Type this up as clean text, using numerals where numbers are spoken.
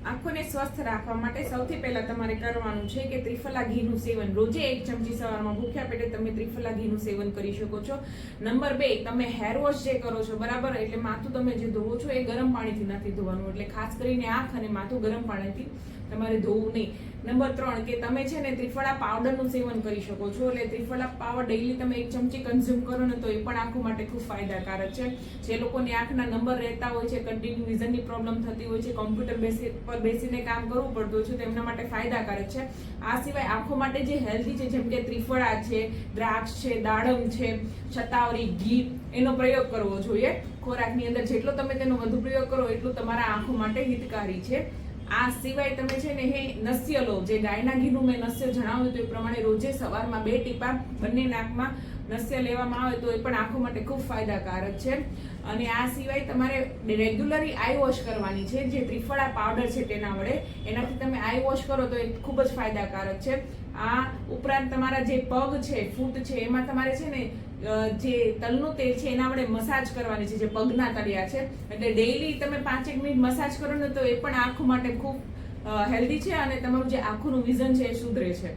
આંખોને સ્વસ્થ રાખવા માટે સૌથી પહેલા તમારે કરવાનું છે કે ત્રિફલા ઘીનું સેવન રોજે 1 ચમચી સવારમાં ભૂખ્યા પેટે તમે ત્રિફલા ઘીનું સેવન કરી શકો છો. નંબર 2, તમે હેર વોશ જે કરો છો બરાબર, એટલે માથું તમે જે ધોવો છો એ ગરમ પાણીથી નથી ધોવાનું, એટલે ખાસ કરીને આંખ અને માથું ગરમ પાણીથી તમારે ધોવું નહીં. નંબર 3, કે તમે છે ને ત્રિફળા પાવડરનું સેવન કરી શકો છો, એટલે ત્રિફળા પાવડર ડેઈલી તમે 1 ચમચી કન્ઝ્યુમ કરો ને તો એ પણ આંખો માટે ખૂબ ફાયદાકારક છે. જે લોકોની આંખના નંબર રહેતા હોય છે, કન્ટિન્યુ વિઝનની પ્રોબ્લેમ થતી હોય છે, કોમ્પ્યુટર પર બેસીને કામ કરવું પડતું હોય છે, તેમના માટે ફાયદાકારક છે. આ સિવાય આંખો માટે જે હેલ્ધી છે જેમ કે ત્રિફળા છે, દ્રાક્ષ છે, દાડમ છે, શતાવરી, ઘી, એનો પ્રયોગ કરવો જોઈએ ખોરાકની અંદર. જેટલો તમે તેનો વધુ પ્રયોગ કરો એટલું તમારા આંખો માટે હિતકારી છે. આ સિવાય તમે છે ને નસ્ય લો, જે ગાયના ઘીનું મેં નસ્ય જણાવ્યું તો એ પ્રમાણે રોજે સવારમાં 2 ટીપા બંને નાકમાં નસ્ય લેવામાં આવે તો એ પણ આંખો માટે ખૂબ ફાયદાકારક છે. અને આ સિવાય તમારે રેગ્યુલરી આઈ વોશ કરવાની છે, જે ત્રિફળા પાવડર છે તેના વડે, એનાથી તમે આઈ વોશ કરો તો એ ખૂબ જ ફાયદાકારક છે. આ ઉપરાંત તમારા જે પગ છે, ફૂટ છે, એમાં તમારે છે ને જે તલનું તેલ છે એના વડે મસાજ કરવાની છે, જે પગના તળિયા છે, એટલે ડેઈલી તમે 5-1 મિનિટ મસાજ કરો ને તો એ પણ આંખો માટે ખૂબ હેલ્ધી છે અને તમારું જે આંખોનું વિઝન છે એ સુધરે છે.